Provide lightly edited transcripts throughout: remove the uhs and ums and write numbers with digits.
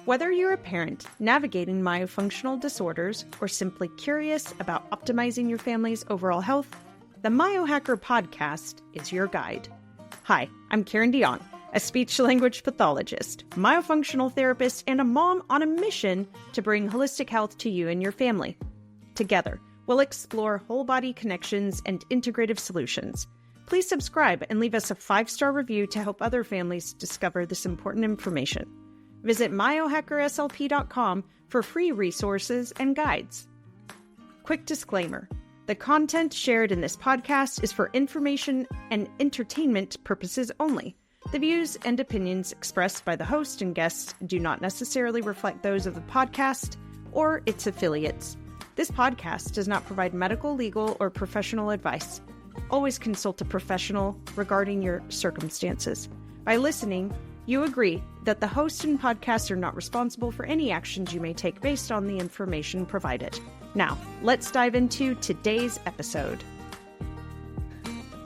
Whether you're a parent navigating myofunctional disorders or simply curious about optimizing your family's overall health, the MyoHacker Podcast is your guide. Hi, I'm Karindy Ong, a speech-language pathologist, myofunctional therapist, and a mom on a mission to bring holistic health to you and your family. Together, we'll explore whole-body connections and integrative solutions. Please subscribe and leave us a 5-star review to help other families discover this important information. Visit MyoHackerSLP.com for free resources and guides. Quick disclaimer. The content shared in this podcast is for information and entertainment purposes only. The views and opinions expressed by the host and guests do not necessarily reflect those of the podcast or its affiliates. This podcast does not provide medical, legal, or professional advice. Always consult a professional regarding your circumstances. By listening, you agree that the host and podcast are not responsible for any actions you may take based on the information provided. Now, let's dive into today's episode.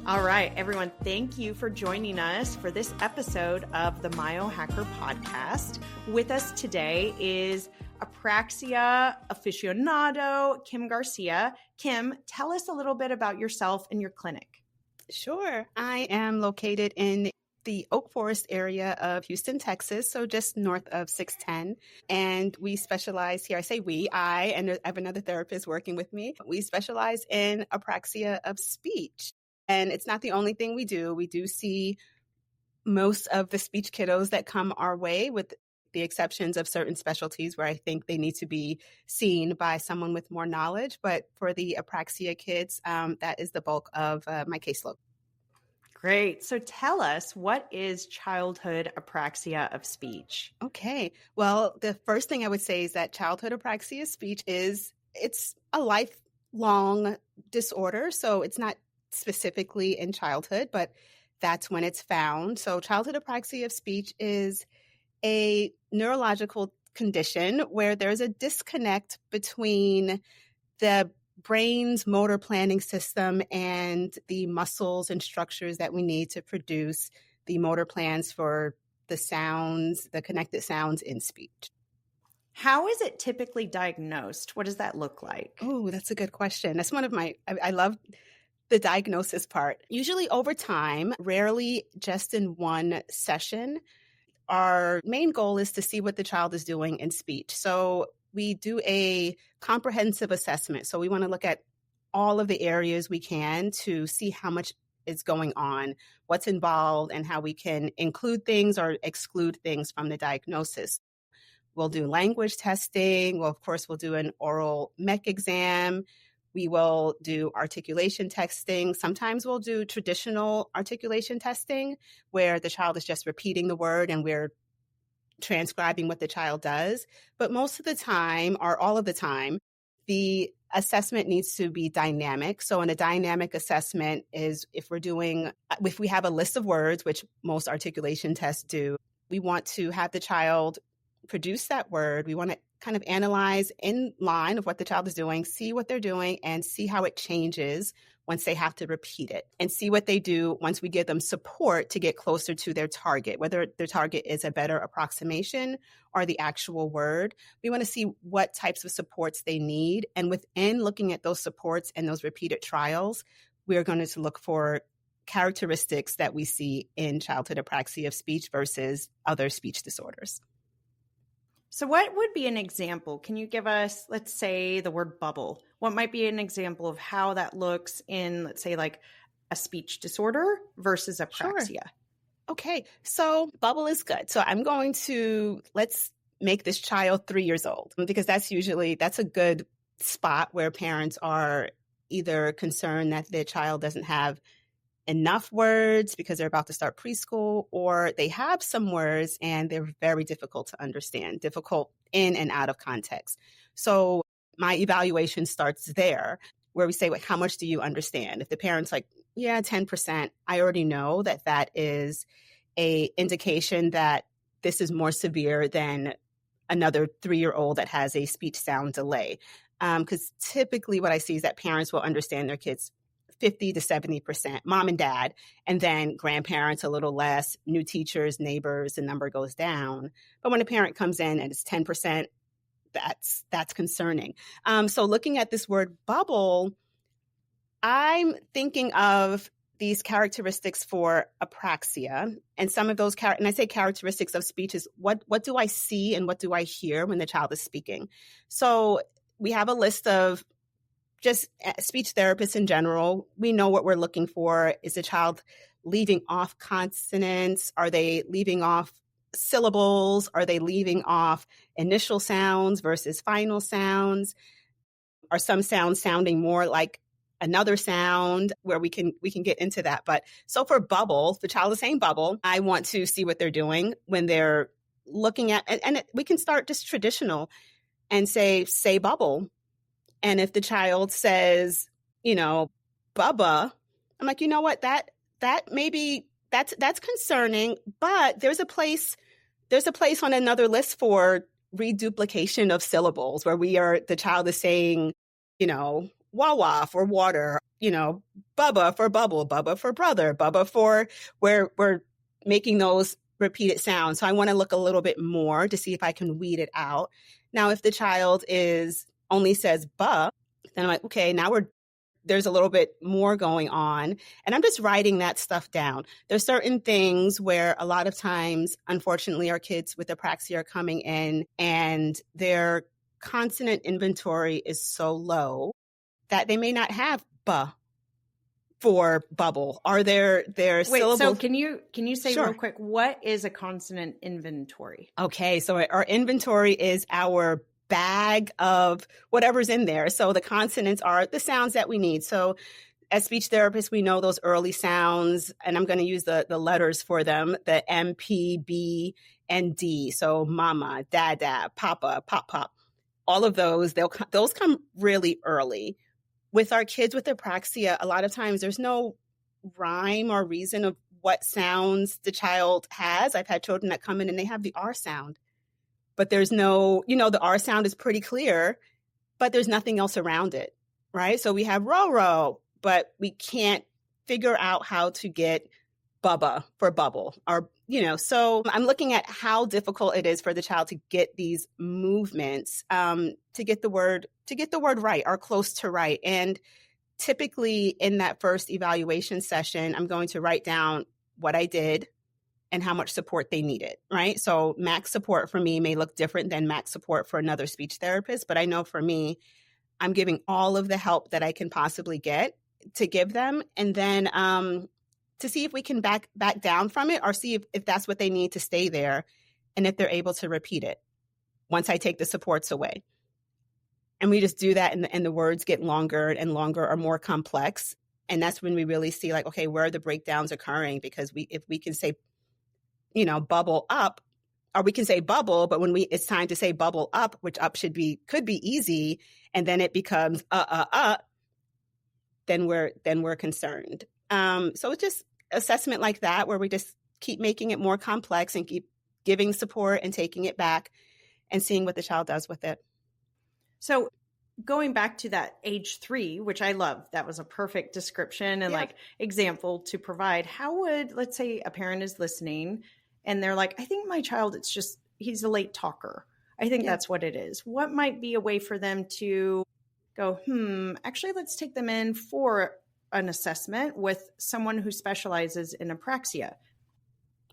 All right, everyone, thank you for joining us for this episode of the MyoHacker Podcast. With us today is Apraxia aficionado, Kim Garcia. Kim, tell us a little bit about yourself and your clinic. Sure. I am located in the Oak Forest area of Houston, Texas, so just north of 610. And we specialize here, I say we, I, and I have another therapist working with me. We specialize in apraxia of speech. And it's not the only thing we do. We do see most of the speech kiddos that come our way, with the exceptions of certain specialties where I think they need to be seen by someone with more knowledge. But for the apraxia kids, that is the bulk of my caseload. Great. So tell us, what is childhood apraxia of speech? Okay. Well, the first thing I would say is that childhood apraxia of speech it's a lifelong disorder. So it's not specifically in childhood, but that's when it's found. So childhood apraxia of speech is a neurological condition where there's a disconnect between the brain's motor planning system and the muscles and structures that we need to produce the motor plans for the sounds, the connected sounds in speech. How is it typically diagnosed? What does that look like? Oh, that's a good question. That's one of I love the diagnosis part. Usually over time, rarely just in one session. Our main goal is to see what the child is doing in speech. So we do a comprehensive assessment. So we want to look at all of the areas we can to see how much is going on, what's involved, and how we can include things or exclude things from the diagnosis. We'll do language testing. Well, of course, we'll do an oral MEC exam. We will do articulation testing. Sometimes we'll do traditional articulation testing where the child is just repeating the word and we're transcribing what the child does. But most of the time, or all of the time, the assessment needs to be dynamic. So in a dynamic assessment is if we have a list of words, which most articulation tests do, we want to have the child produce that word. We want to kind of analyze in line of what the child is doing, see what they're doing, and see how it changes once they have to repeat it, and see what they do once we give them support to get closer to their target, whether their target is a better approximation or the actual word. We want to see what types of supports they need. And within looking at those supports and those repeated trials, we're going to look for characteristics that we see in childhood apraxia of speech versus other speech disorders. So what would be an example? Can you give us, let's say, the word bubble? What might be an example of how that looks in, let's say, like a speech disorder versus apraxia? Sure. Okay, so bubble is good. So let's make this child 3 years old, because that's a good spot where parents are either concerned that their child doesn't have enough words because they're about to start preschool, or they have some words and they're very difficult to understand, difficult in and out of context. So my evaluation starts there, where we say, like, how much do you understand? If the parent's like, yeah, 10%, I already know that is a indication that this is more severe than another 3-year-old that has a speech sound delay. Because typically what I see is that parents will understand their kids 50 to 70%, mom and dad, and then grandparents a little less, new teachers, neighbors, the number goes down. But when a parent comes in and it's 10%, that's concerning. So looking at this word bubble, I'm thinking of these characteristics for apraxia, and some of those and I say characteristics of speech is what do I see and what do I hear when the child is speaking. So we have a list of just speech therapists in general. We know what we're looking for. Is the child leaving off consonants? Are they leaving off syllables? Are they leaving off initial sounds versus final sounds? Are some sounds sounding more like another sound? Where we can get into that. But so for bubble, if the child is saying bubble, I want to see what they're doing when they're looking at, and we can start just traditional and say bubble. And if the child says, Bubba, I'm like, you know what, that maybe that's concerning, but there's a place on another list for reduplication of syllables where the child is saying, Wawa for water, Bubba for bubble, Bubba for brother, Bubba for where we're making those repeated sounds. So I want to look a little bit more to see if I can weed it out. Now, if the child only says "buh," then I'm like, okay, now there's a little bit more going on. And I'm just writing that stuff down. There's certain things where a lot of times, unfortunately, our kids with apraxia are coming in and their consonant inventory is so low that they may not have "buh" for bubble. Are there syllables? So can you say Sure. real quick, what is a consonant inventory? Okay, so our inventory is our bag of whatever's in there. So the consonants are the sounds that we need. So as speech therapists, we know those early sounds, and I'm going to use the letters for them, the M, P, B, and D. So mama, dada, papa, pop, pop. All of those, those come really early. With our kids with apraxia, a lot of times there's no rhyme or reason of what sounds the child has. I've had children that come in and they have the R sound, but there's no, the R sound is pretty clear, but there's nothing else around it, right? So we have ro, but we can't figure out how to get Bubba for bubble, or, so I'm looking at how difficult it is for the child to get these movements, to get the word right or close to right. And typically in that first evaluation session, I'm going to write down what I did and how much support they needed, right? So max support for me may look different than max support for another speech therapist, but I know for me, I'm giving all of the help that I can possibly get to give them. And then to see if we can back down from it, or see if that's what they need to stay there, and if they're able to repeat it once I take the supports away. And we just do that, and the words get longer and longer or more complex. And that's when we really see, like, okay, where are the breakdowns occurring? Because if we can say, bubble up, or we can say bubble, but when it's time to say bubble up, which up could be easy, and then it becomes then we're concerned. So it's just assessment like that, where we just keep making it more complex and keep giving support and taking it back and seeing what the child does with it. So going back to that age 3, which I love, that was a perfect description and example to provide. How would, let's say a parent is listening and they're like, I think my child, he's a late talker. I think that's what it is. What might be a way for them to go, actually, let's take them in for an assessment with someone who specializes in apraxia?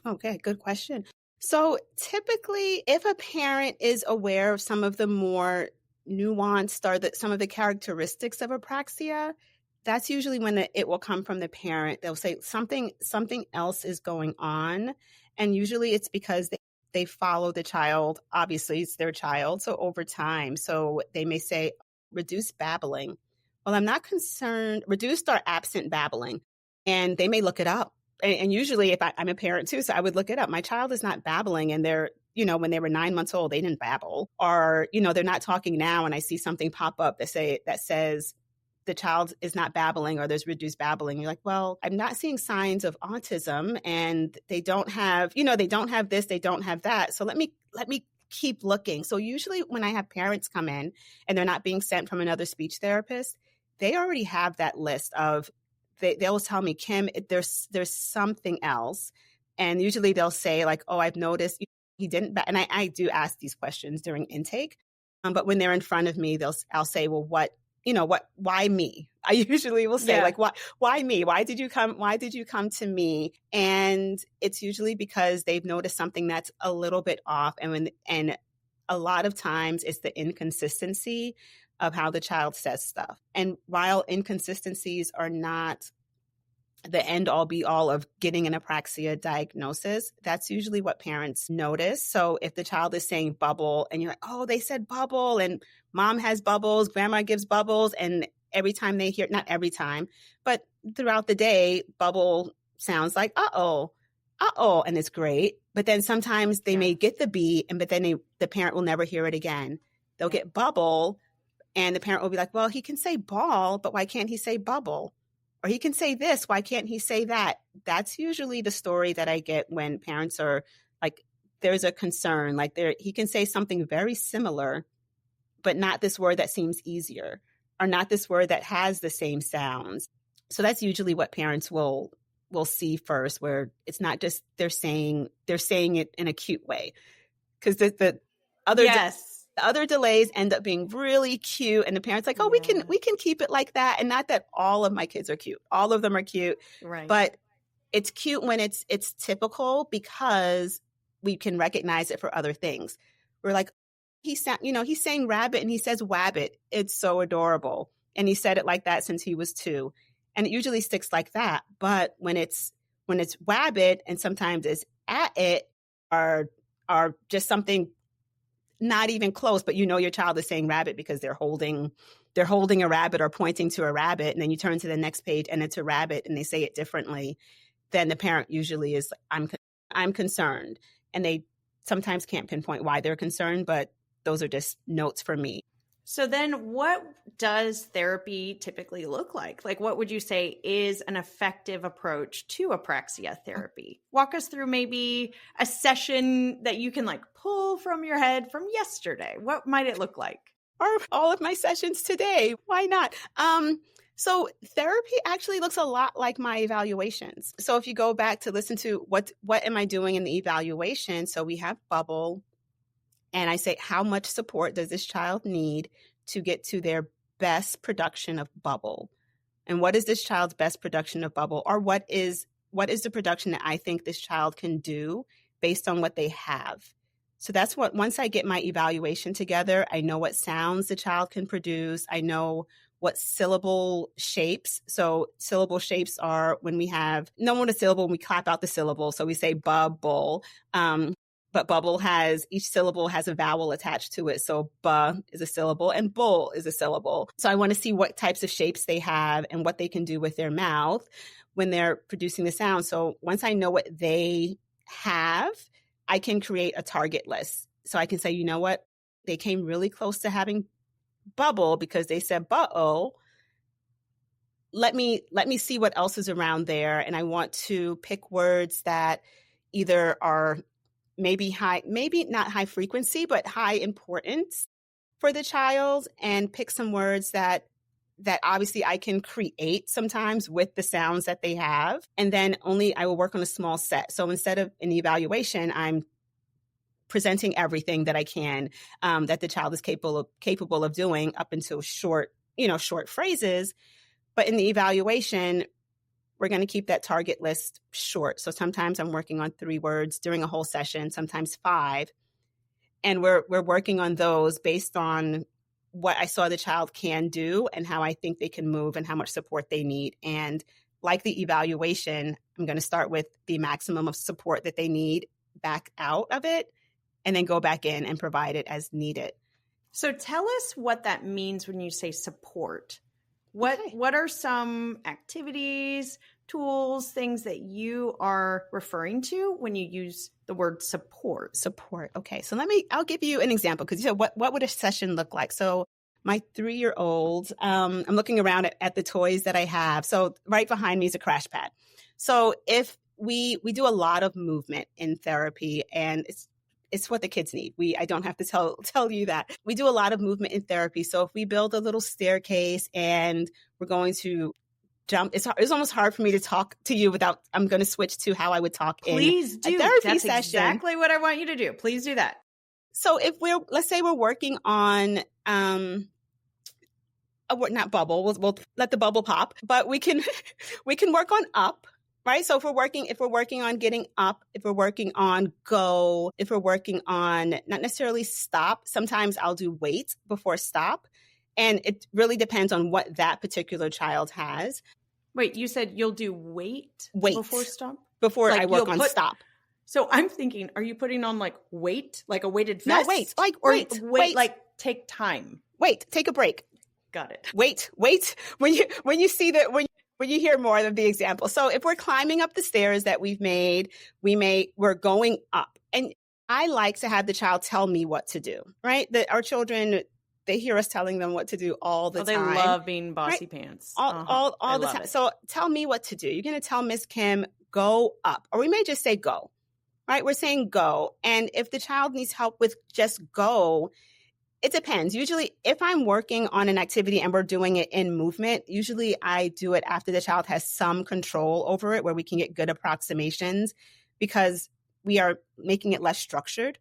Okay, good question. So typically, if a parent is aware of some of the more nuanced or some of the characteristics of apraxia, that's usually when it will come from the parent. They'll say something else is going on. And usually it's because they follow the child. Obviously, it's their child. So over time, so they may say, reduce babbling. Well, I'm not concerned. Reduced or absent babbling. And they may look it up. And usually if I'm a parent too, so I would look it up. My child is not babbling, and they're, when they were 9 months old, they didn't babble, or, they're not talking now. And I see something pop up that says the child is not babbling, or there's reduced babbling. You're like, well, I'm not seeing signs of autism, and they don't have, they don't have this, they don't have that. So let me keep looking. So usually when I have parents come in and they're not being sent from another speech therapist, they already have that list of they'll tell me, Kim, there's something else. And usually they'll say like, oh, I've noticed he didn't. And I do ask these questions during intake. But when they're in front of me, I'll say, well, why me? I usually will say like, why me? Why did you come to me? And it's usually because they've noticed something that's a little bit off. And a lot of times it's the inconsistency of how the child says stuff. And while inconsistencies are not the end all be all of getting an apraxia diagnosis, that's usually what parents notice. So if the child is saying bubble and you're like, oh, they said bubble and mom has bubbles, grandma gives bubbles. And every time they hear, not every time, but throughout the day, bubble sounds like, uh-oh, and it's great. But then sometimes they may get the B, but then the parent will never hear it again. They'll get bubble and the parent will be like, well, he can say ball, but why can't he say bubble? Or he can say this, why can't he say that? That's usually the story that I get when parents are like, there's a concern, like he can say something very similar, but not this word that seems easier, or not this word that has the same sounds. So that's usually what parents will see first, where it's not just they're saying it in a cute way. Because the other delays end up being really cute, and the parents like, oh, we can keep it like that. And not that all of my kids are cute. All of them are cute. Right. But it's cute when it's typical because we can recognize it for other things. We're like, he's saying rabbit and he says wabbit. It's so adorable. And he said it like that since he was 2. And it usually sticks like that. But when it's wabbit and sometimes it's at it are just something not even close, but your child is saying rabbit because they're holding a rabbit or pointing to a rabbit, and then you turn to the next page and it's a rabbit and they say it differently, then the parent usually is, I'm concerned. And they sometimes can't pinpoint why they're concerned, but those are just notes for me. So then what does therapy typically look like? Like, what would you say is an effective approach to apraxia therapy? Walk us through maybe a session that you can like pull from your head from yesterday. What might it look like? Or all of my sessions today. Why not? So therapy actually looks a lot like my evaluations. So if you go back to listen to what am I doing in the evaluation? So we have bubble. And I say, how much support does this child need to get to their best production of bubble? And what is this child's best production of bubble? Or what is the production that I think this child can do based on what they have? So that's once I get my evaluation together, I know what sounds the child can produce. I know what syllable shapes. So syllable shapes are when we have no one a syllable, when we clap out the syllable. So we say bubble. But bubble each syllable has a vowel attached to it. So ba is a syllable and bull is a syllable. So I want to see what types of shapes they have and what they can do with their mouth when they're producing the sound. So once I know what they have, I can create a target list. So I can say, you know what? They came really close to having bubble because they said ba-oh. Let me see what else is around there. And I want to pick words that either are maybe not high frequency, but high importance for the child, and pick some words that obviously I can create sometimes with the sounds that they have. And then I will work on a small set. So instead of an evaluation, I'm presenting everything that I can, that the child is capable of doing up until short phrases. But in the evaluation, we're going to keep that target list short. So sometimes I'm working on 3 words during a whole session, sometimes 5. And we're working on those based on what I saw the child can do and how I think they can move and how much support they need. And like the evaluation, I'm going to start with the maximum of support that they need, back out of it, and then go back in and provide it as needed. So tell us what that means when you say support. What are some activities, tools, things that you are referring to when you use the word support? Support. Okay. So I'll give you an example, because you said, what would a session look like? So my 3-year-old, I'm looking around at the toys that I have. So right behind me is a crash pad. So if we do a lot of movement in therapy, and it's what the kids need. I don't have to tell you that. We do a lot of movement in therapy. So if we build a little staircase and we're going to jump. It's almost hard for me to talk to you without, I'm going to switch to how I would talk Please in do. a therapy That's session. Exactly what I want you to do. Please do that. So if let's say we're working on, not bubble, we'll let the bubble pop, but we can work on up, right? So if we're working on getting up, if we're working on go, if we're working on not necessarily stop, sometimes I'll do wait before stop. And it really depends on what that particular child has. Wait, you said you'll do wait before stop? Before I work on stop. So I'm thinking, are you putting on like wait, like a weighted vest? No, wait, like wait, like take time. Wait, take a break. Got it. Wait. When you see that, when you hear more of the example. So if we're climbing up the stairs that we've made, we're going up. And I like to have the child tell me what to do, right? That our children, they hear us telling them what to do all the time. They love being bossy pants. All the time. So tell me what to do. You're going to tell Miss Kim, go up. Or we may just say go, right? We're saying go. And if the child needs help with just go, it depends. Usually, if I'm working on an activity and we're doing it in movement, usually I do it after the child has some control over it, where we can get good approximations, because we are making it less structured,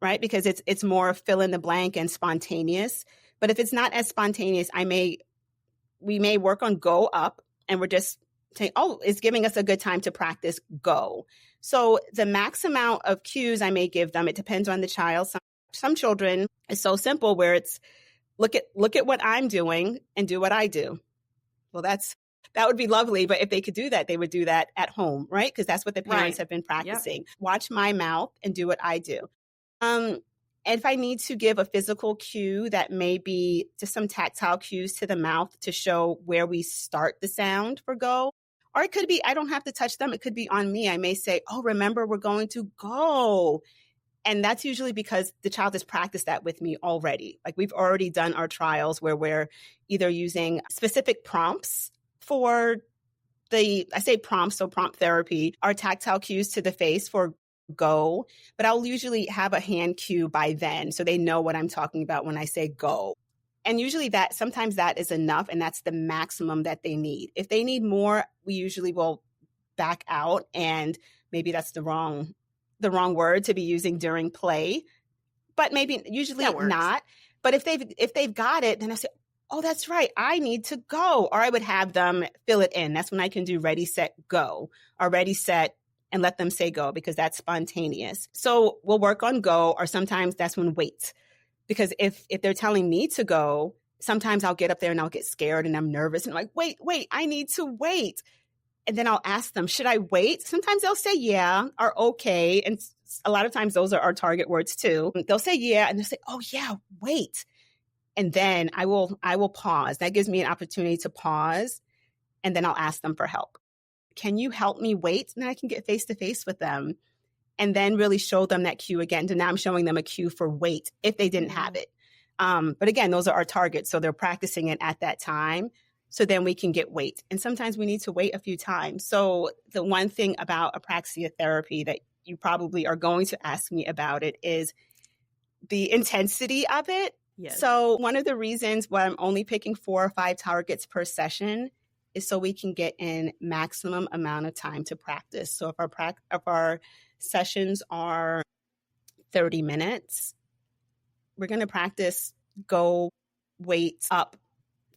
right? Because it's more fill in the blank and spontaneous. But if it's not as spontaneous, we may work on go up, and we're just saying, oh, it's giving us a good time to practice go. So the max amount of cues I may give them, it depends on the child. Some children, it's so simple where it's look at what I'm doing and do what I do. Well, that would be lovely. But if they could do that, they would do that at home, right? Because that's what the parents have been practicing. Yep. Watch my mouth and do what I do. And if I need to give a physical cue, that may be just some tactile cues to the mouth to show where we start the sound for go. Or it could be, I don't have to touch them. It could be on me. I may say, oh, remember, we're going to go. And that's usually because the child has practiced that with me already. Like, we've already done our trials where we're either using specific prompts for I say prompts, so prompt therapy, our tactile cues to the face for go, but I'll usually have a hand cue by then, so they know what I'm talking about when I say go. And usually sometimes that is enough, and that's the maximum that they need. If they need more, we usually will back out, and maybe that's the wrong word to be using during play, but maybe usually not. But if they've got it, then I say, oh, that's right, I need to go. Or I would have them fill it in. That's when I can do ready, set, go, or ready, set, and let them say go, because that's spontaneous. So we'll work on go, or sometimes that's when wait. Because if they're telling me to go, sometimes I'll get up there and I'll get scared and I'm nervous and I'm like, wait, I need to wait. And then I'll ask them, should I wait? Sometimes they'll say yeah or okay. And a lot of times those are our target words too. They'll say yeah, and they'll say, oh yeah, wait. And then I will pause. That gives me an opportunity to pause. And then I'll ask them for help. Can you help me wait? And then I can get face to face with them and then really show them that cue again. So now I'm showing them a cue for wait if they didn't have it. But again, those are our targets. So they're practicing it at that time. So then we can get wait. And sometimes we need to wait a few times. So the one thing about apraxia therapy that you probably are going to ask me about it is the intensity of it. Yes. So one of the reasons why I'm only picking 4 or 5 targets per session is so we can get in maximum amount of time to practice. So if our sessions are 30 minutes, we're going to practice go, wait, up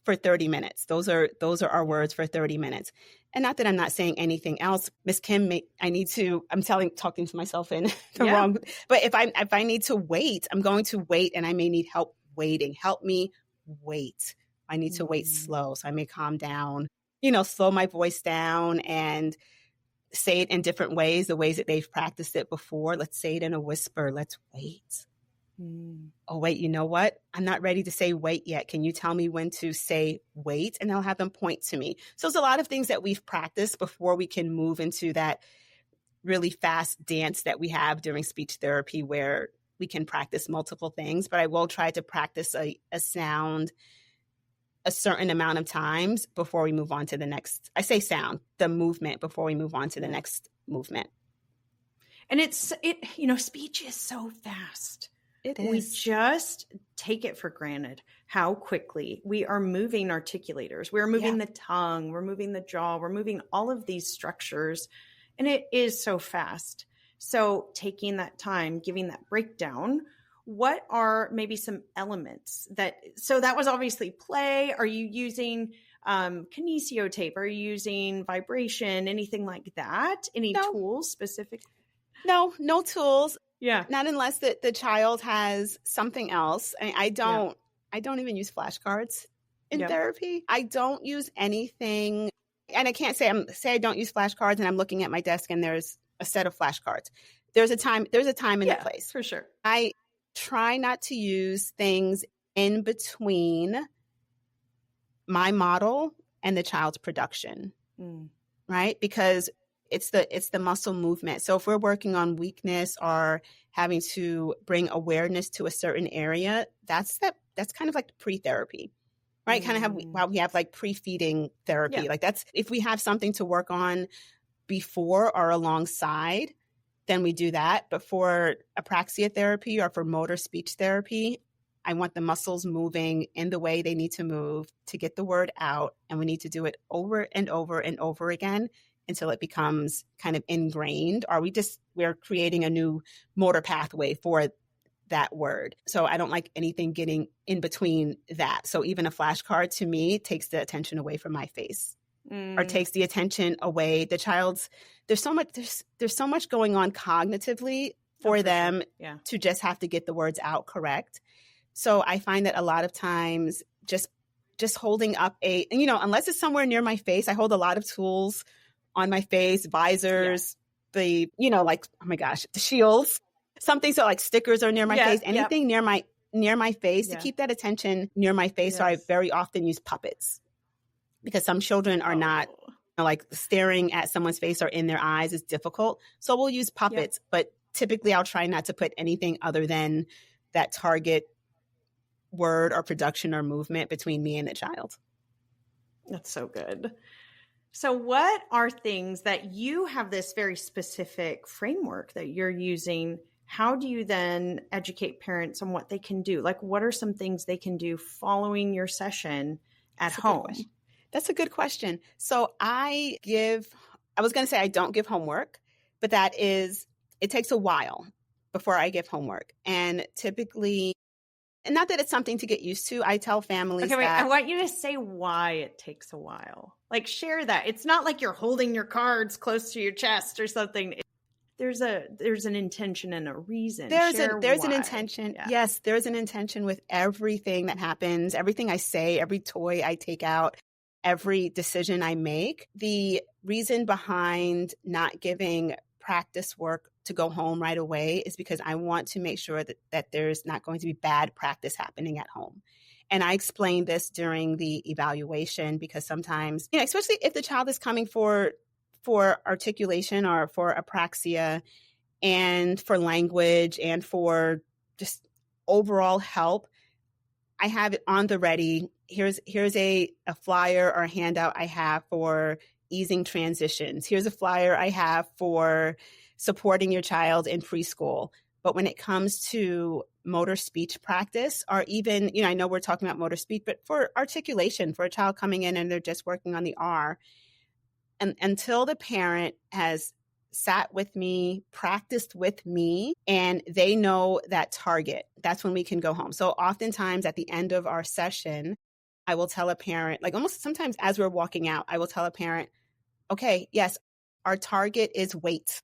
for 30 minutes. Those are our words for 30 minutes. And not that I'm not saying anything else. Miss Kim, I'm talking to myself in the wrong, but if I need to wait, I'm going to wait, and I may need help waiting. Help me wait. I need to wait slow. So I may calm down, slow my voice down and say it in different ways, the ways that they've practiced it before. Let's say it in a whisper. Let's wait. Oh, wait, you know what? I'm not ready to say wait yet. Can you tell me when to say wait? And I'll have them point to me. So there's a lot of things that we've practiced before we can move into that really fast dance that we have during speech therapy, where we can practice multiple things. But I will try to practice a sound a certain amount of times before we move on to the next. I say sound, the movement, before we move on to the next movement. And speech is so fast. It We is. just take it for granted how quickly we are moving articulators. We're moving the tongue, we're moving the jaw, we're moving all of these structures, and it is so fast. So taking that time, giving that breakdown, what are maybe some elements so that was obviously play. Are you using kinesio tape? Are you using vibration? Anything like that? Any tools specific? No tools. Yeah. Not unless the child has something else. I don't even use flashcards in therapy. I don't use anything. And I can't say I don't use flashcards and I'm looking at my desk and there's a set of flashcards. There's a time and a place. For sure. I try not to use things in between my model and the child's production. Right? Because it's the muscle movement. So if we're working on weakness or having to bring awareness to a certain area, that's kind of like pre-therapy, right? Kind of while we have like pre-feeding therapy. Like that's, if we have something to work on before or alongside, then we do that. But for apraxia therapy or for motor speech therapy, I want the muscles moving in the way they need to move to get the word out. And we need to do it over and over and over again until it becomes kind of ingrained, or we're creating a new motor pathway for that word. So I don't like anything getting in between that. So even a flashcard to me takes the attention away from my face or takes the attention away. The child's, there's so much going on cognitively for them to just have to get the words out correct. So I find that a lot of times just holding up unless it's somewhere near my face, I hold a lot of tools on my face, visors, the shields, something. So like stickers are near my face, anything near my face to keep that attention near my face. So I very often use puppets because some children are not like staring at someone's face or in their eyes is difficult. So we'll use puppets, but typically I'll try not to put anything other than that target word or production or movement between me and the child. That's so good. So what are things that you have this very specific framework that you're using? How do you then educate parents on what they can do? Like, what are some things they can do following your session at home? That's a good question. So I was going to say I don't give homework, but it takes a while before I give homework. And typically, and not that it's something to get used to, I tell families I want you to say why it takes a while. Like, share that. It's not like you're holding your cards close to your chest or something. There's an intention and a reason. There's an intention. Yeah. Yes, there's an intention with everything that happens, everything I say, every toy I take out, every decision I make. The reason behind not giving practice work to go home right away is because I want to make sure that there's not going to be bad practice happening at home. And I explained this during the evaluation because sometimes, especially if the child is coming for articulation or for apraxia and for language and for just overall help, I have it on the ready. Here's a flyer or a handout I have for easing transitions. Here's a flyer I have for supporting your child in preschool. But when it comes to motor speech practice, or even, I know we're talking about motor speech, but for articulation, for a child coming in and they're just working on the R, and until the parent has sat with me, practiced with me, and they know that target, that's when we can go home. So oftentimes at the end of our session, I will tell a parent, like almost sometimes as we're walking out, I will tell a parent, okay, yes, our target is weight.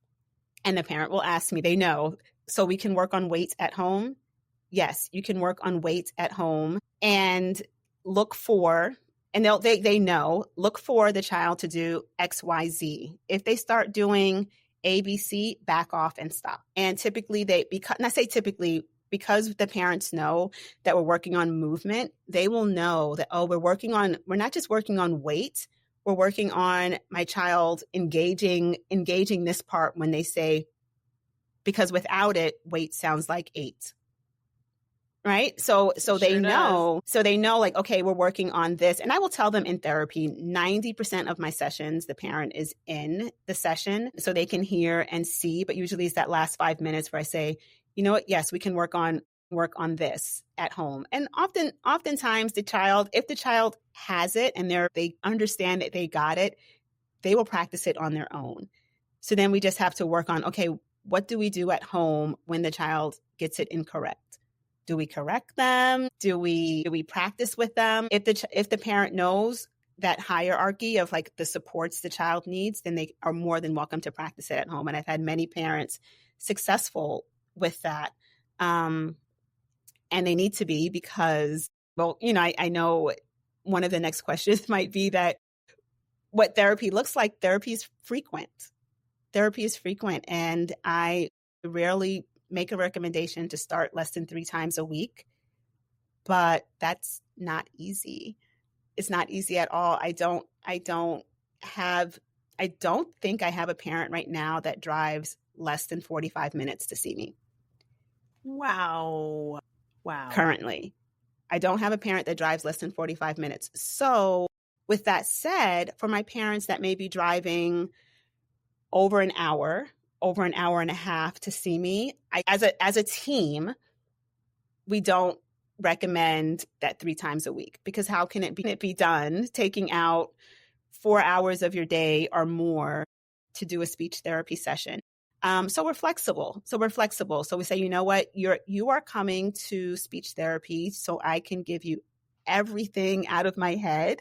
And the parent will ask me, they know, so we can work on weights at home? Yes, you can work on weights at home and look for, and they know, look for the child to do X, Y, Z. If they start doing A, B, C, back off and stop. And typically because the parents know that we're working on movement, they will know that, we're not just working on weight, we're working on my child engaging this part when they say, because without it, weight sounds like 8. Right? So they know, like, okay, we're working on this. And I will tell them in therapy, 90% of my sessions, the parent is in the session so they can hear and see. But usually it's that last 5 minutes where I say, you know what? Yes, we can work on work on this at home. And oftentimes if the child has it and they understand that they got it, they will practice it on their own. So then we just have to work on, okay, what do we do at home when the child gets it incorrect? Do we correct them? Do we practice with them? If the parent knows that hierarchy of like the supports the child needs, then they are more than welcome to practice it at home. And I've had many parents successful with that. And they need to be because, well, I know one of the next questions might be that what therapy looks like. Therapy is frequent. And I rarely make a recommendation to start less than 3 times a week, but that's not easy. It's not easy at all. I don't think I have a parent right now that drives less than 45 minutes to see me. Wow. Currently, I don't have a parent that drives less than 45 minutes. So with that said, for my parents that may be driving over an hour and a half to see me, as a team, we don't recommend that 3 times a week, because how can it be done taking out 4 hours of your day or more to do a speech therapy session? So we're flexible. So we say, you know what, you are coming to speech therapy so I can give you everything out of my head,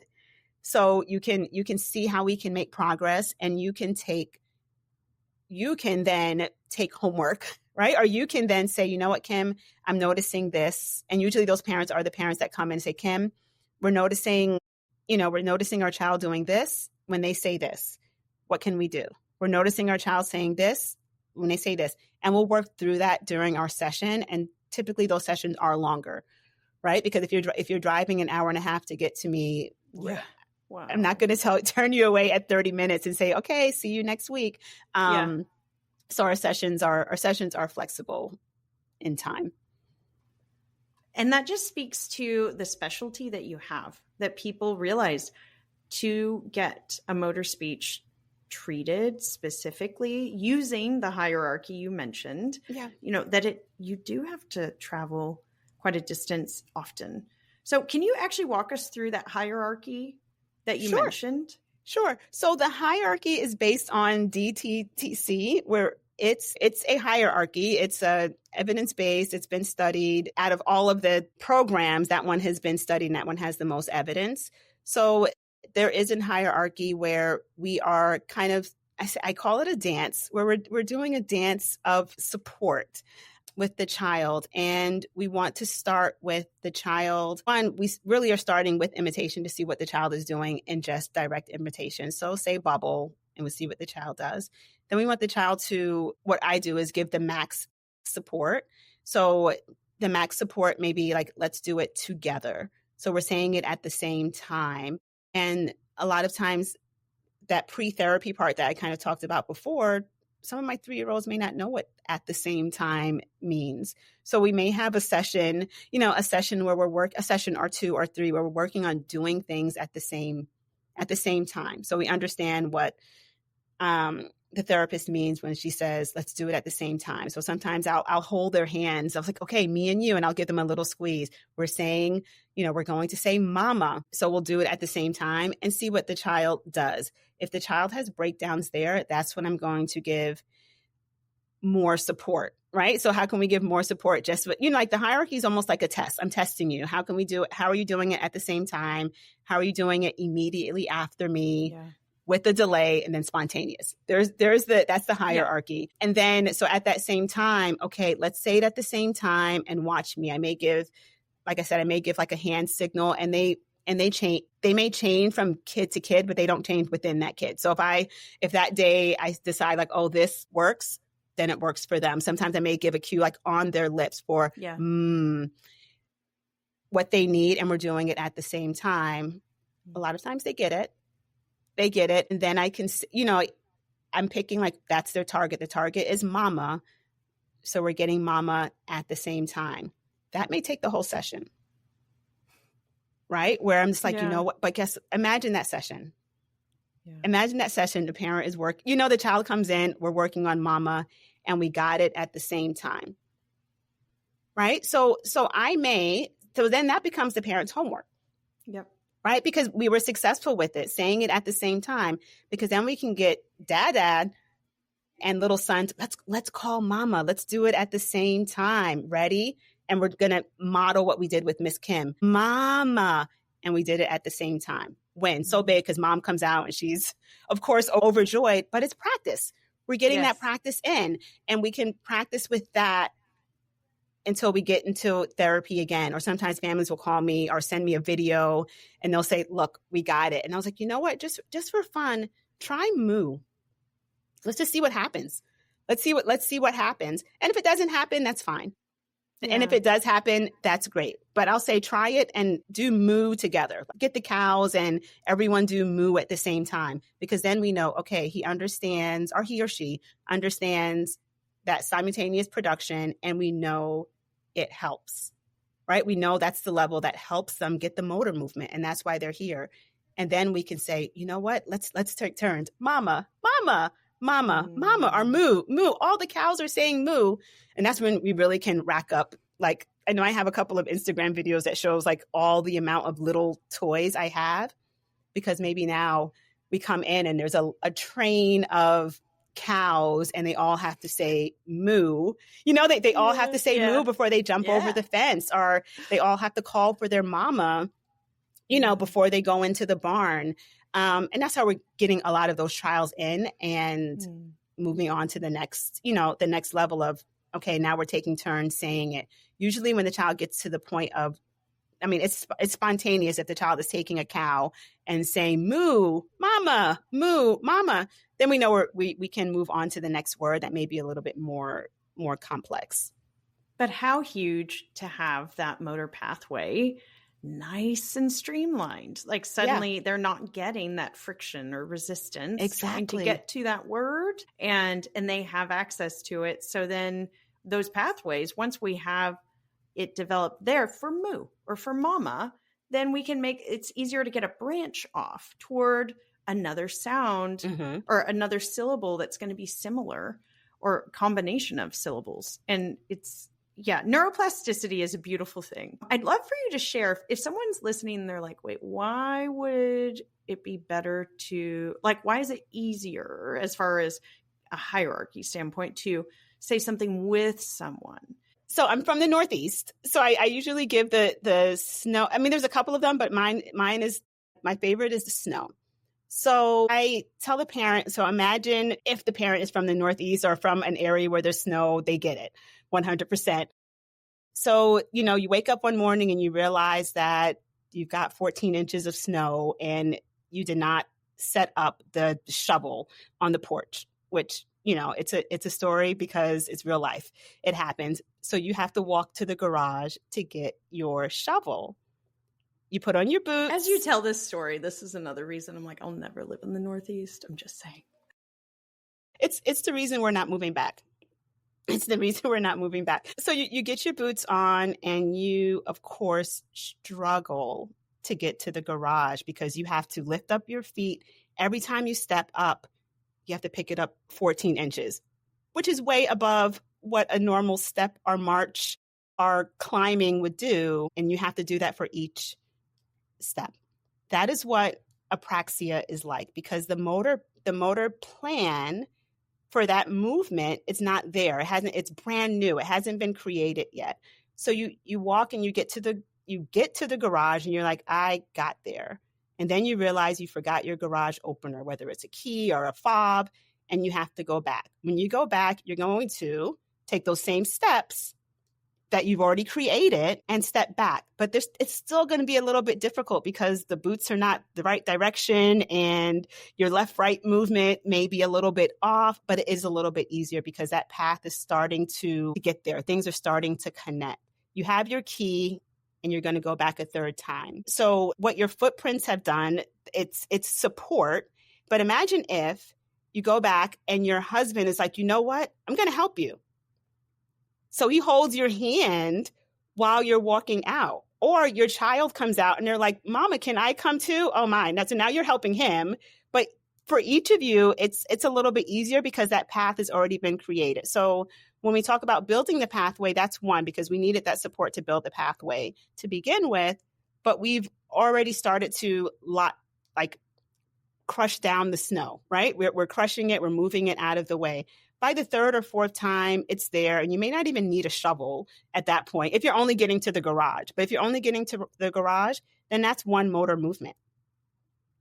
so you can see how we can make progress, and you can then take homework, right? Or you can then say, you know what, Kim, I'm noticing this. And usually those parents are the parents that come in and say, Kim, we're noticing our child doing this when they say this. What can we do? We're noticing our child saying this when they say this. And we'll work through that during our session. And typically those sessions are longer, right? Because if you're driving an hour and a half to get to me, yeah. Wow. I'm not going to turn you away at 30 minutes and say, okay, see you next week. So our sessions are flexible in time. And that just speaks to the specialty that you have, that people realize to get a motor speech treated specifically using the hierarchy you mentioned, that you do have to travel quite a distance often. So can you actually walk us through that hierarchy that you mentioned? Sure. So the hierarchy is based on DTTC, where it's a hierarchy. It's evidence-based. It's been studied. Out of all of the programs, that one has been studied and that one has the most evidence. So there is a hierarchy where we are kind of, I call it a dance, where we're doing a dance of support with the child. And we want to start with the child. One, we really are starting with imitation to see what the child is doing in just direct imitation. So say bubble, and we see what the child does. Then we want the child to, what I do is give the max support. So the max support may be like, let's do it together. So we're saying it at the same time. And a lot of times that pre-therapy part that I kind of talked about before, some of my 3-year-olds may not know what at the same time means. So we may have a session, a session where a session or 2 or 3 where we're working on doing things at the same time. So we understand what the therapist means when she says, let's do it at the same time. So sometimes I'll hold their hands. I was like, okay, me and you, and I'll give them a little squeeze. We're saying, we're going to say mama. So we'll do it at the same time and see what the child does. If the child has breakdowns there, that's when I'm going to give more support, right? So how can we give more support? Just, like the hierarchy is almost like a test. I'm testing you. How can we do it? How are you doing it at the same time? How are you doing it immediately after me? Yeah. With the delay, and then spontaneous. That's the hierarchy. Yeah. And then, so at that same time, okay, let's say it at the same time and watch me. I may give like a hand signal, and they change. They may change from kid to kid, but they don't change within that kid. So if that day I decide like, oh, this works, then it works for them. Sometimes I may give a cue like on their lips for what they need, and we're doing it at the same time. A lot of times they get it. And then I can, I'm picking like, that's their target. The target is mama. So we're getting mama at the same time. That may take the whole session, right? Where I'm just like, but imagine that session. Yeah. Imagine that session. The parent is the child comes in, we're working on mama, and we got it at the same time. right? So then that becomes the parent's homework. Yep. Right? Because we were successful with it, saying it at the same time, because then we can get dad and little son, let's call mama. Let's do it at the same time. Ready? And we're going to model what we did with Miss Kim. Mama. And we did it at the same time. When? So big, because mom comes out and she's, of course, overjoyed, but it's practice. We're getting that practice in, and we can practice with that until we get into therapy again. Or sometimes families will call me or send me a video and they'll say, look, we got it. And I was like, you know what? Just for fun, try moo. Let's just see what happens. Let's see what happens. And if it doesn't happen, that's fine. Yeah. And if it does happen, that's great. But I'll say try it and do moo together. Get the cows and everyone do moo at the same time, because then we know, okay, he understands, or he or she understands that simultaneous production, and we know it helps, right? We know that's the level that helps them get the motor movement, and that's why they're here. And then we can say, you know what? Let's take turns. Mama, mama, mama, mama, or moo, moo. All the cows are saying moo. And that's when we really can rack up. Like, I know I have a couple of Instagram videos that shows like all the amount of little toys I have, because maybe now we come in and there's a train of cows and they all have to say moo. You know, they all have to say moo before they jump over the fence, or they all have to call for their mama, you know, before they go into the barn. And that's how we're getting a lot of those trials in and moving on to the next level of, okay, now we're taking turns saying it. Usually when the child gets to the point of, I mean, it's spontaneous. If the child is taking a cow and saying moo, mama, then we know we can move on to the next word that may be a little bit more complex. But how huge to have that motor pathway nice and streamlined. Like suddenly they're not getting that friction or resistance trying to get to that word, and they have access to it. So then those pathways, once we have it developed there for moo or for mama, then we can make it's easier to get a branch off toward another sound or another syllable that's going to be similar, or combination of syllables. And neuroplasticity is a beautiful thing. I'd love for you to share if someone's listening and they're like, wait, why would it be better to, like, why is it easier as far as a hierarchy standpoint to say something with someone? So I'm from the Northeast. So I usually give the snow. I mean, there's a couple of them, but mine is, my favorite is the snow. So I tell the parent, so imagine if the parent is from the Northeast or from an area where there's snow, they get it 100%. So, you know, you wake up one morning and you realize that you've got 14 inches of snow and you did not set up the shovel on the porch, which, you know, it's a story because it's real life. It happens. So you have to walk to the garage to get your shovel. You put on your boots. As you tell this story, this is another reason I'm like, I'll never live in the Northeast. I'm just saying. It's the reason we're not moving back. It's the reason we're not moving back. So you get your boots on and you, of course, struggle to get to the garage because you have to lift up your feet. Every time you step up, you have to pick it up 14 inches, which is way above what a normal step or march or climbing would do. And you have to do that for each step. That is what apraxia is like, because the motor plan for that movement, it's not there. It's brand new. It hasn't been created yet. So you walk and you get to the garage and you're like, I got there. And then you realize you forgot your garage opener, whether it's a key or a fob, and you have to go back. When you go back, you're going to take those same steps that you've already created and step back. But it's still going to be a little bit difficult because the boots are not the right direction and your left-right movement may be a little bit off, but it is a little bit easier because that path is starting to get there. Things are starting to connect. You have your key and you're going to go back a third time. So what your footprints have done, it's support. But imagine if you go back and your husband is like, you know what? I'm going to help you. So he holds your hand while you're walking out. Or your child comes out and they're like, Mama, can I come too? Oh, my. So now you're helping him. But for each of you, it's a little bit easier because that path has already been created. So When we talk about building the pathway, that's one, because we needed that support to build the pathway to begin with. But we've already started to crush down the snow, right? We're crushing it. We're moving it out of the way. By the third or fourth time, it's there. And you may not even need a shovel at that point if you're only getting to the garage. But if you're only getting to the garage, then that's one motor movement.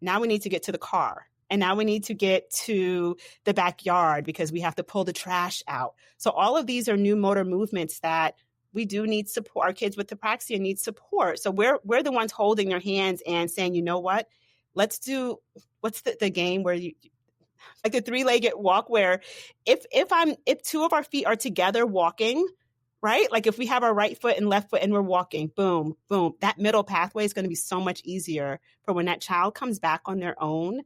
Now we need to get to the car. And now we need to get to the backyard because we have to pull the trash out. So all of these are new motor movements that we do need support. Our kids with apraxia need support. So we're the ones holding their hands and saying, you know what? Let's do, what's the game where you, like the three-legged walk, where if two of our feet are together walking, right? Like if we have our right foot and left foot and we're walking, boom, boom, that middle pathway is going to be so much easier for when that child comes back on their own.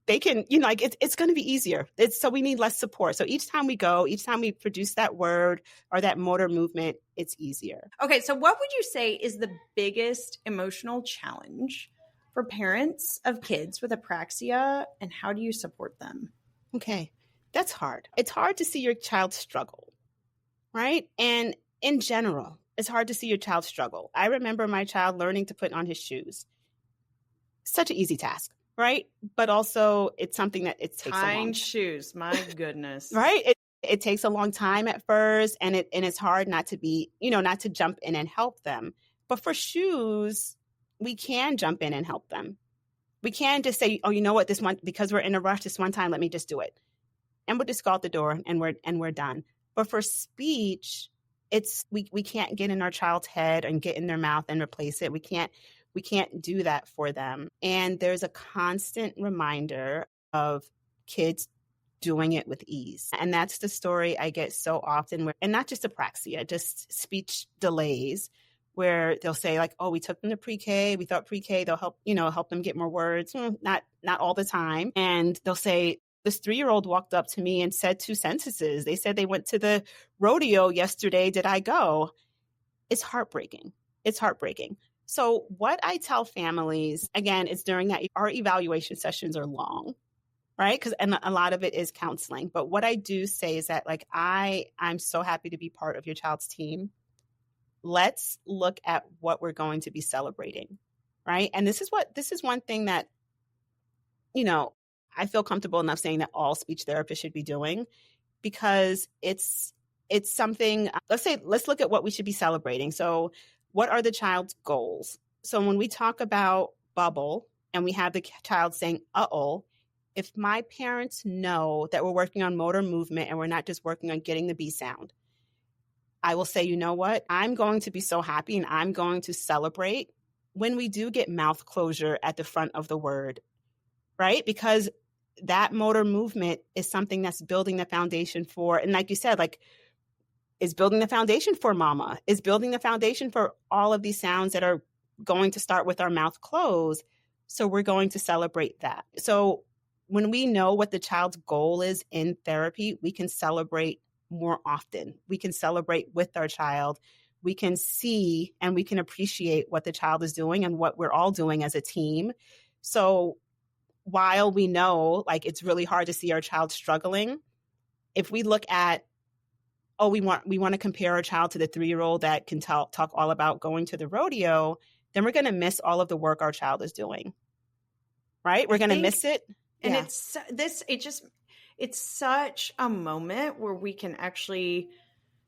They can, it's going to be easier. So we need less support. So each time we produce that word or that motor movement, it's easier. Okay. So what would you say is the biggest emotional challenge for parents of kids with apraxia, and how do you support them? Okay. That's hard. It's hard to see your child struggle, right? And in general, it's hard to see your child struggle. I remember my child learning to put on his shoes. Such an easy task. Right. But also it's something that it takes a long time. Shoes. My goodness. Right. It takes a long time at first, and it's hard not to jump in and help them. But for shoes, we can jump in and help them. We can just say, oh, you know what, this one, because we're in a rush this one time, let me just do it. And we'll just go out the door and we're done. But for speech, we can't get in our child's head and get in their mouth and replace it. We can't do that for them. And there's a constant reminder of kids doing it with ease. And that's the story I get so often, and not just apraxia, just speech delays, where they'll say like, oh, we took them to pre-K. We thought pre-K, they'll help them get more words. Not all the time. And they'll say, this 3-year-old walked up to me and said 2 sentences. They said they went to the rodeo yesterday. Did I go? It's heartbreaking. It's heartbreaking. So what I tell families, again, is during that, our evaluation sessions are long, right? And a lot of it is counseling. But what I do say is that, like, I'm so happy to be part of your child's team. Let's look at what we're going to be celebrating, right? And this is one thing that, I feel comfortable enough saying that all speech therapists should be doing, because it's something, let's look at what we should be celebrating. So what are the child's goals? So when we talk about bubble and we have the child saying, uh-oh, if my parents know that we're working on motor movement and we're not just working on getting the B sound, I will say, you know what? I'm going to be so happy and I'm going to celebrate when we do get mouth closure at the front of the word, right? Because that motor movement is something that's building the foundation for, and like you said, like, is building the foundation for mama, is building the foundation for all of these sounds that are going to start with our mouth closed. So we're going to celebrate that. So when we know what the child's goal is in therapy, we can celebrate more often. We can celebrate with our child. We can see and we can appreciate what the child is doing and what we're all doing as a team. So while we know, like, it's really hard to see our child struggling, if we look at, oh, we want to compare our child to the 3-year-old that can talk all about going to the rodeo, then we're going to miss all of the work our child is doing, right? We're going to miss it. And it's such a moment where we can actually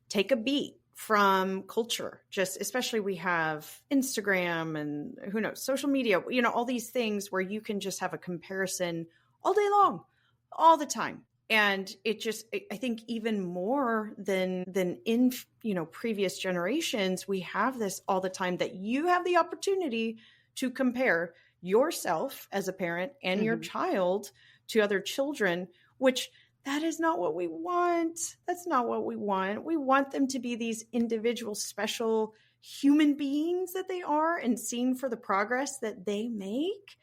take a beat from culture. Just especially we have Instagram and who knows, social media, all these things where you can just have a comparison all day long, all the time. And I think even more than in, previous generations, we have this all the time, that you have the opportunity to compare yourself as a parent and your child to other children, which that is not what we want. That's not what we want. We want them to be these individual, special human beings that they are, and seen for the progress that they make.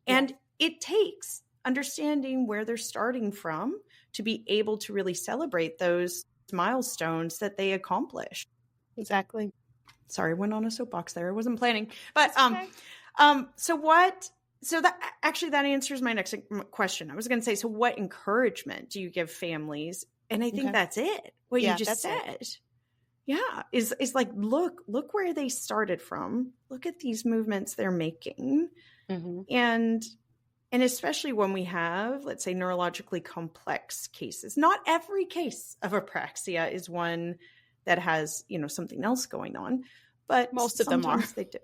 And it takes understanding where they're starting from to be able to really celebrate those milestones that they accomplish. Exactly. Sorry, I went on a soapbox there. I wasn't planning. But so that answers my next question. I was going to say, so what encouragement do you give families? And I think that's it. what you just said. Yeah. Is like, look where they started from. Look at these movements they're making. Mm-hmm. And especially when we have, let's say, neurologically complex cases. Not every case of apraxia is one that has, something else going on, but most of them are. They do.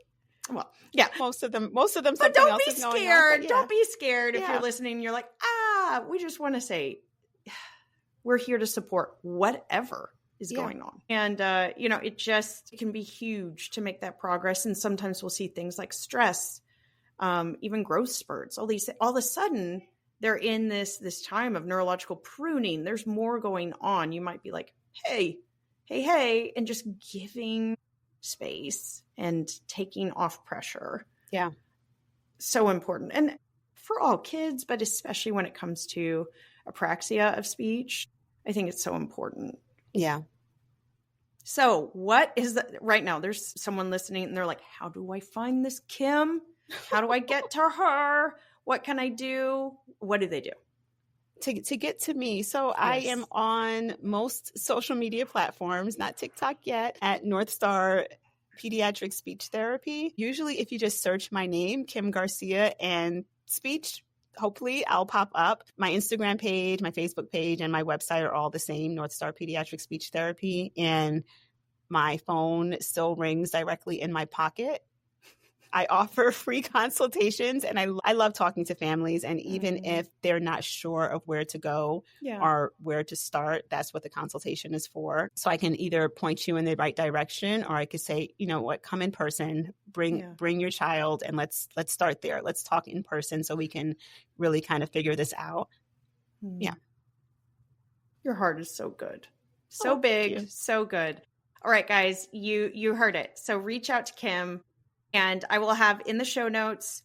Well, yeah, most of them. But don't be scared. Yeah. Don't be scared if you're listening. You're like, we just want to say, we're here to support whatever is going on. And, it can be huge to make that progress. And sometimes we'll see things like stress, even growth spurts, all of a sudden they're in this time of neurological pruning. There's more going on. You might be like, hey, and just giving space and taking off pressure. Yeah. So important. And for all kids, but especially when it comes to apraxia of speech, I think it's so important. Yeah. So what is right now? There's someone listening and they're like, how do I find this Kim? How do I get to her? What can I do? What do they do? To get to me. So yes. I am on most social media platforms, not TikTok yet, at North Star Pediatric Speech Therapy. Usually if you just search my name, Kim Garcia, and speech, hopefully I'll pop up. My Instagram page, my Facebook page, and my website are all the same, North Star Pediatric Speech Therapy. And my phone still rings directly in my pocket. I offer free consultations, and I love talking to families. And even if they're not sure of where to go or where to start, that's what the consultation is for. So I can either point you in the right direction, or I could say, you know what, come in person, bring your child, and let's start there. Let's talk in person so we can really kind of figure this out. Yeah. Your heart is so good. So big, so good. All right, guys, you heard it. So reach out to Kim. And I will have in the show notes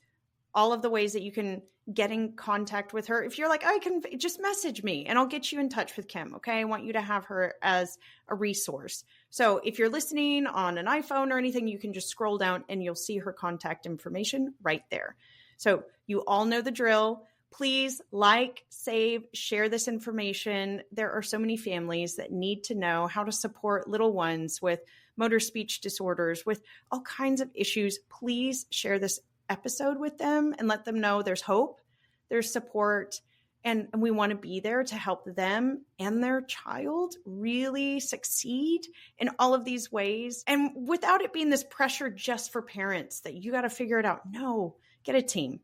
all of the ways that you can get in contact with her. If you're like, I can just message me and I'll get you in touch with Kim. Okay. I want you to have her as a resource. So if you're listening on an iPhone or anything, you can just scroll down and you'll see her contact information right there. So you all know the drill. Please like, save, share this information. There are so many families that need to know how to support little ones with motor speech disorders, with all kinds of issues. Please share this episode with them and let them know there's hope, there's support, and we want to be there to help them and their child really succeed in all of these ways. And without it being this pressure just for parents that you got to figure it out. No, get a team.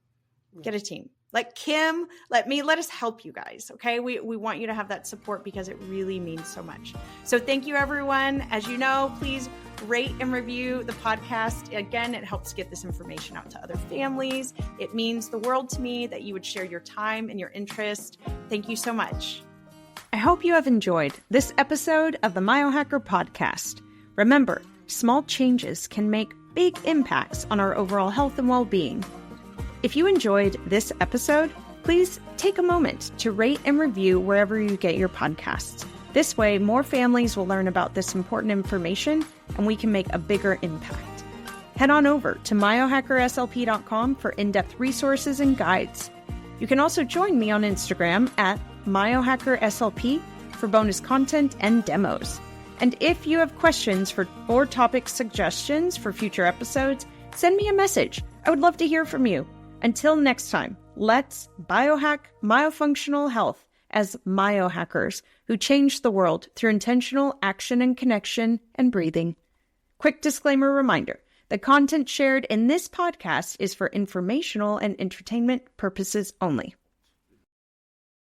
Get a team. Like Kim, let us help you guys, okay? We want you to have that support because it really means so much. So thank you, everyone. As you know, please rate and review the podcast. Again, it helps get this information out to other families. It means the world to me that you would share your time and your interest. Thank you so much. I hope you have enjoyed this episode of the MyoHacker Podcast. Remember, small changes can make big impacts on our overall health and well-being. If you enjoyed this episode, please take a moment to rate and review wherever you get your podcasts. This way, more families will learn about this important information and we can make a bigger impact. Head on over to MyoHackerSLP.com for in-depth resources and guides. You can also join me on Instagram at MyoHackerSLP for bonus content and demos. And if you have questions or topic suggestions for future episodes, send me a message. I would love to hear from you. Until next time, let's biohack myofunctional health as myohackers who change the world through intentional action and connection and breathing. Quick disclaimer reminder, the content shared in this podcast is for informational and entertainment purposes only.